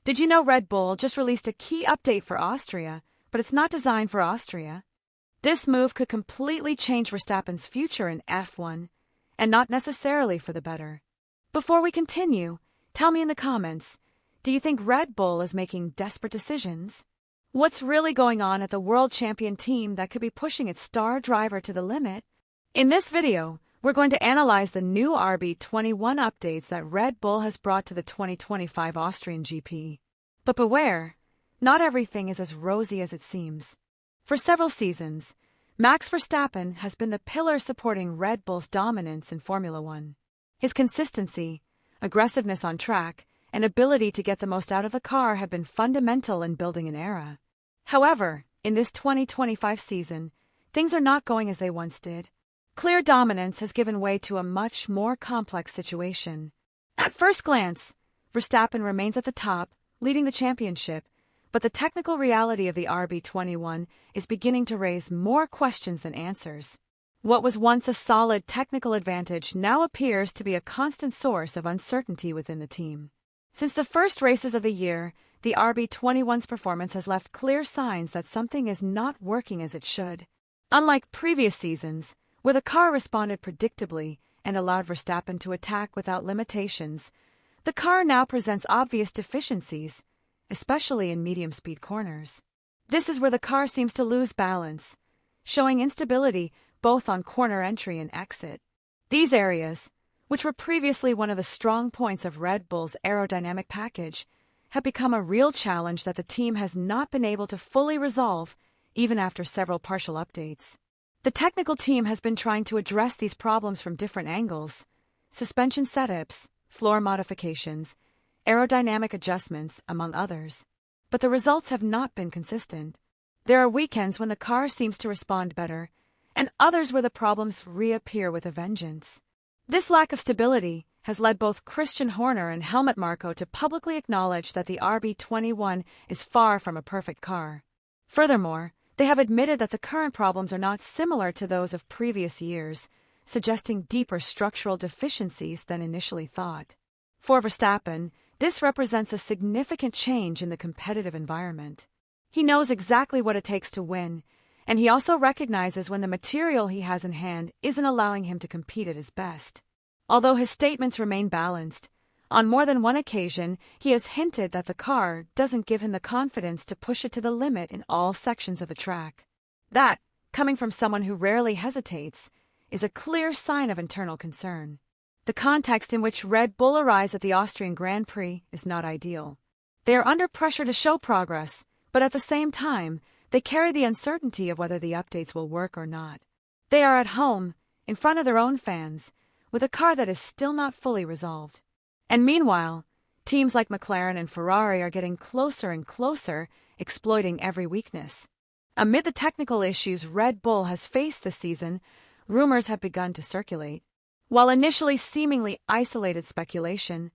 Did you know Red Bull just released a key update for Austria, but it's not designed for Austria? This move could completely change Verstappen's future in F1, and not necessarily for the better. Before we continue, tell me in the comments, do you think Red Bull is making desperate decisions? What's really going on at the world champion team that could be pushing its star driver to the limit? In this video, we're going to analyze the new RB21 updates that Red Bull has brought to the 2025 Austrian GP. But beware, not everything is as rosy as it seems. For several seasons, Max Verstappen has been the pillar supporting Red Bull's dominance in Formula One. His consistency, aggressiveness on track, and ability to get the most out of the car have been fundamental in building an era. However, in this 2025 season, things are not going as they once did. Clear dominance has given way to a much more complex situation. At first glance, Verstappen remains at the top, leading the championship, but the technical reality of the RB21 is beginning to raise more questions than answers. What was once a solid technical advantage now appears to be a constant source of uncertainty within the team. Since the first races of the year, the RB21's performance has left clear signs that something is not working as it should. Unlike previous seasons, where the car responded predictably and allowed Verstappen to attack without limitations, the car now presents obvious deficiencies, especially in medium-speed corners. This is where the car seems to lose balance, showing instability both on corner entry and exit. These areas, which were previously one of the strong points of Red Bull's aerodynamic package, have become a real challenge that the team has not been able to fully resolve, even after several partial updates. The technical team has been trying to address these problems from different angles: suspension setups, floor modifications, aerodynamic adjustments, among others. But the results have not been consistent. There are weekends when the car seems to respond better, and others where the problems reappear with a vengeance. This lack of stability has led both Christian Horner and Helmut Marko to publicly acknowledge that the RB21 is far from a perfect car. Furthermore, they have admitted that the current problems are not similar to those of previous years, suggesting deeper structural deficiencies than initially thought. For Verstappen, this represents a significant change in the competitive environment. He knows exactly what it takes to win, and he also recognizes when the material he has in hand isn't allowing him to compete at his best. Although his statements remain balanced, on more than one occasion he has hinted that the car doesn't give him the confidence to push it to the limit in all sections of the track. That, coming from someone who rarely hesitates, is a clear sign of internal concern. The context in which Red Bull arrives at the Austrian Grand Prix is not ideal. They are under pressure to show progress, but at the same time, they carry the uncertainty of whether the updates will work or not. They are at home, in front of their own fans, with a car that is still not fully resolved. And meanwhile, teams like McLaren and Ferrari are getting closer and closer, exploiting every weakness. Amid the technical issues Red Bull has faced this season, rumors have begun to circulate. While initially seemingly isolated speculation,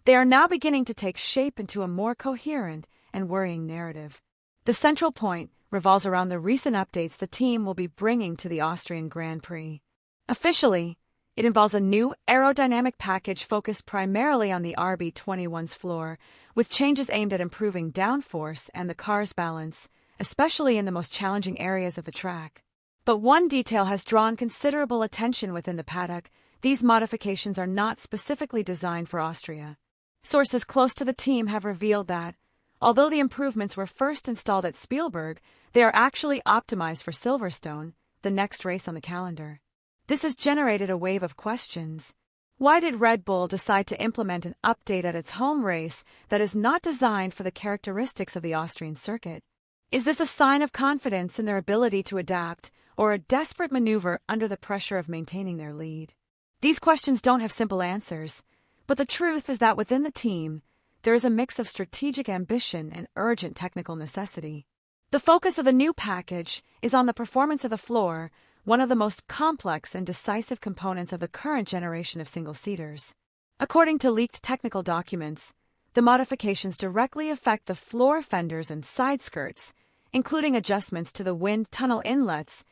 they are now beginning to take shape into a more coherent and worrying narrative. The central point revolves around the recent updates the team will be bringing to the Austrian Grand Prix. Officially, it involves a new aerodynamic package focused primarily on the RB21's floor, with changes aimed at improving downforce and the car's balance, especially in the most challenging areas of the track. But one detail has drawn considerable attention within the paddock: these modifications are not specifically designed for Austria. Sources close to the team have revealed that, although the improvements were first installed at Spielberg, they are actually optimized for Silverstone, the next race on the calendar. This has generated a wave of questions. Why did Red Bull decide to implement an update at its home race that is not designed for the characteristics of the Austrian circuit? Is this a sign of confidence in their ability to adapt, or a desperate maneuver under the pressure of maintaining their lead? These questions don't have simple answers, but the truth is that within the team, there is a mix of strategic ambition and urgent technical necessity. The focus of the new package is on the performance of the floor, one of the most complex and decisive components of the current generation of single-seaters. According to leaked technical documents, the modifications directly affect the floor fenders and side skirts, including adjustments to the wind tunnel inlets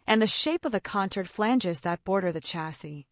and the shape of the contoured flanges that border the chassis.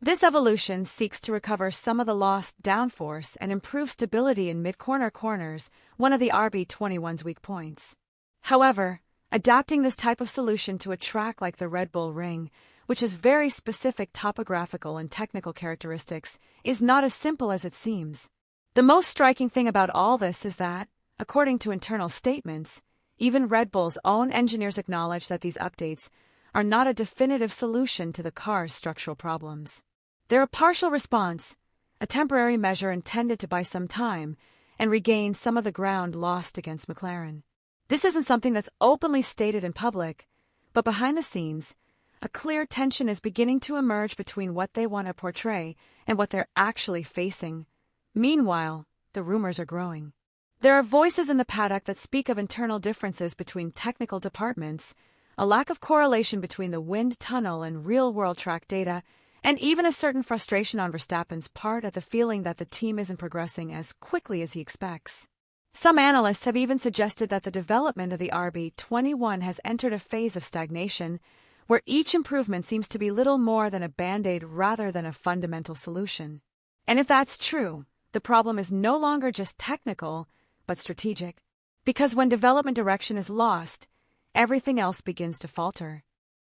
This evolution seeks to recover some of the lost downforce and improve stability in mid-corner corners, one of the RB21's weak points. However, adapting this type of solution to a track like the Red Bull Ring, which has very specific topographical and technical characteristics, is not as simple as it seems. The most striking thing about all this is that, according to internal statements, even Red Bull's own engineers acknowledge that these updates are not a definitive solution to the car's structural problems. They're a partial response, a temporary measure intended to buy some time and regain some of the ground lost against McLaren. This isn't something that's openly stated in public, but behind the scenes, a clear tension is beginning to emerge between what they want to portray and what they're actually facing. Meanwhile, the rumors are growing. There are voices in the paddock that speak of internal differences between technical departments, a lack of correlation between the wind tunnel and real-world track data, and even a certain frustration on Verstappen's part at the feeling that the team isn't progressing as quickly as he expects. Some analysts have even suggested that the development of the RB21 has entered a phase of stagnation, where each improvement seems to be little more than a band-aid rather than a fundamental solution. And if that's true, the problem is no longer just technical, but strategic. Because when development direction is lost, everything else begins to falter.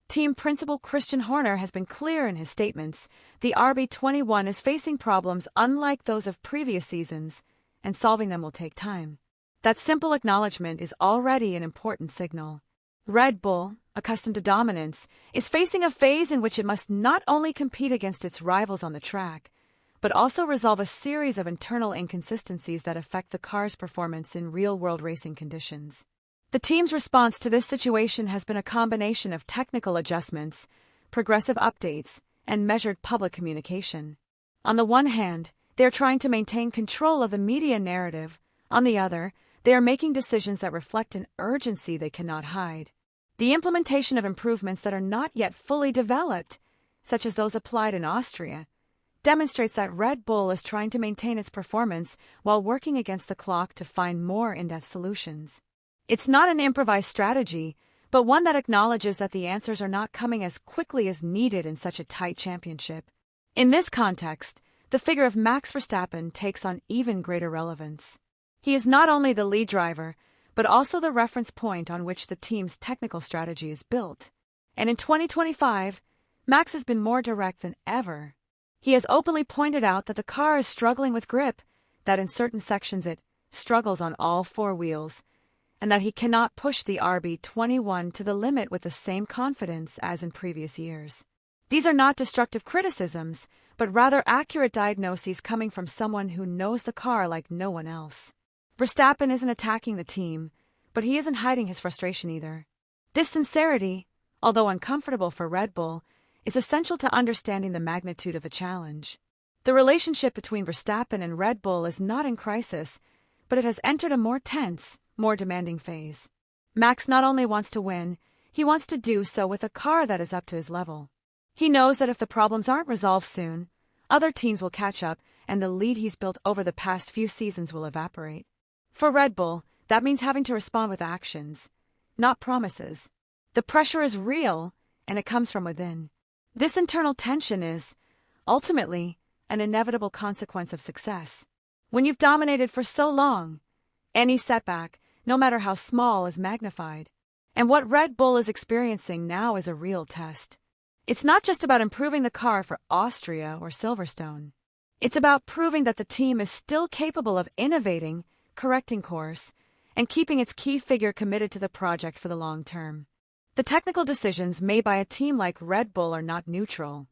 Team principal Christian Horner has been clear in his statements. The RB21 is facing problems unlike those of previous seasons, and solving them will take time. That simple acknowledgement is already an important signal. Red Bull, accustomed to dominance, is facing a phase in which it must not only compete against its rivals on the track, but also resolve a series of internal inconsistencies that affect the car's performance in real-world racing conditions. The team's response to this situation has been a combination of technical adjustments, progressive updates, and measured public communication. On the one hand, they are trying to maintain control of the media narrative. On the other, they are making decisions that reflect an urgency they cannot hide. The implementation of improvements that are not yet fully developed, such as those applied in Austria, demonstrates that Red Bull is trying to maintain its performance while working against the clock to find more in-depth solutions. It's not an improvised strategy, but one that acknowledges that the answers are not coming as quickly as needed in such a tight championship. In this context, the figure of Max Verstappen takes on even greater relevance. He is not only the lead driver, but also the reference point on which the team's technical strategy is built. And in 2025, Max has been more direct than ever. He has openly pointed out that the car is struggling with grip, that in certain sections it struggles on all four wheels, and that he cannot push the RB21 to the limit with the same confidence as in previous years. These are not destructive criticisms, but rather accurate diagnoses coming from someone who knows the car like no one else. Verstappen isn't attacking the team, but he isn't hiding his frustration either. This sincerity, although uncomfortable for Red Bull, is essential to understanding the magnitude of the challenge. The relationship between Verstappen and Red Bull is not in crisis, but it has entered a more tense, more demanding phase. Max not only wants to win, he wants to do so with a car that is up to his level. He knows that if the problems aren't resolved soon, other teams will catch up and the lead he's built over the past few seasons will evaporate. For Red Bull, that means having to respond with actions, not promises. The pressure is real, and it comes from within. This internal tension is, ultimately, an inevitable consequence of success. When you've dominated for so long, any setback, no matter how small, is magnified. And what Red Bull is experiencing now is a real test. It's not just about improving the car for Austria or Silverstone. It's about proving that the team is still capable of innovating, correcting course, and keeping its key figure committed to the project for the long term. The technical decisions made by a team like Red Bull are not neutral.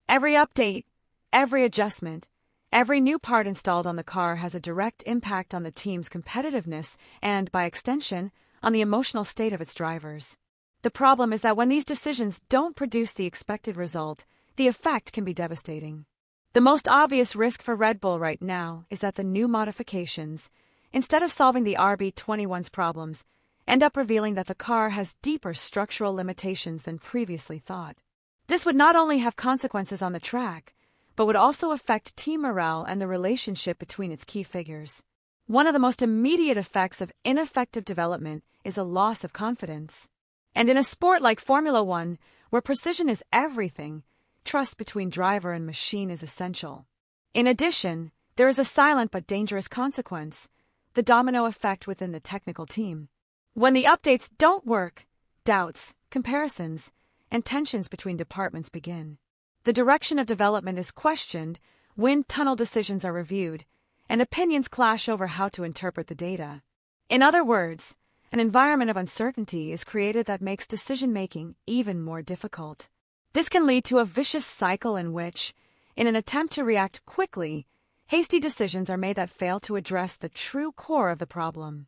Every update, every adjustment, every new part installed on the car has a direct impact on the team's competitiveness and, by extension, on the emotional state of its drivers. The problem is that when these decisions don't produce the expected result, the effect can be devastating. The most obvious risk for Red Bull right now is that the new modifications, instead of solving the RB21's problems, end up revealing that the car has deeper structural limitations than previously thought. This would not only have consequences on the track, but would also affect team morale and the relationship between its key figures. One of the most immediate effects of ineffective development is a loss of confidence. And in a sport like Formula One, where precision is everything, trust between driver and machine is essential. In addition, there is a silent but dangerous consequence: the domino effect within the technical team. When the updates don't work, doubts, comparisons, and tensions between departments begin. The direction of development is questioned, wind tunnel decisions are reviewed, and opinions clash over how to interpret the data. In other words, an environment of uncertainty is created that makes decision-making even more difficult. This can lead to a vicious cycle in which, in an attempt to react quickly, hasty decisions are made that fail to address the true core of the problem.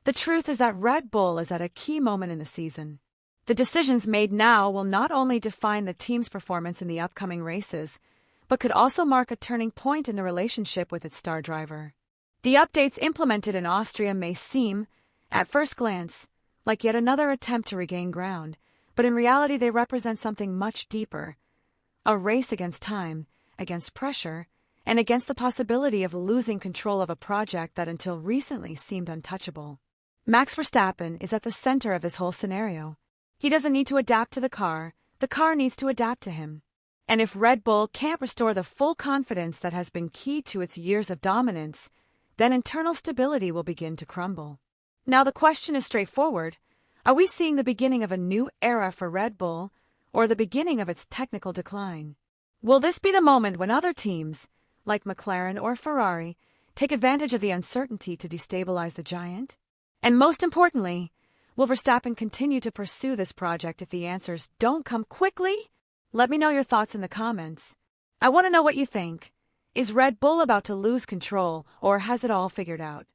The truth is that Red Bull is at a key moment in the season. The decisions made now will not only define the team's performance in the upcoming races, but could also mark a turning point in the relationship with its star driver. The updates implemented in Austria may seem, at first glance, like yet another attempt to regain ground, but in reality they represent something much deeper: a race against time, against pressure, and against the possibility of losing control of a project that until recently seemed untouchable. Max Verstappen is at the center of this whole scenario. He doesn't need to adapt to the car needs to adapt to him. And if Red Bull can't restore the full confidence that has been key to its years of dominance, then internal stability will begin to crumble. Now the question is straightforward: are we seeing the beginning of a new era for Red Bull, or the beginning of its technical decline? Will this be the moment when other teams, like McLaren or Ferrari, take advantage of the uncertainty to destabilize the giant? And most importantly, will Verstappen continue to pursue this project if the answers don't come quickly? Let me know your thoughts in the comments. I want to know what you think. Is Red Bull about to lose control, or has it all figured out?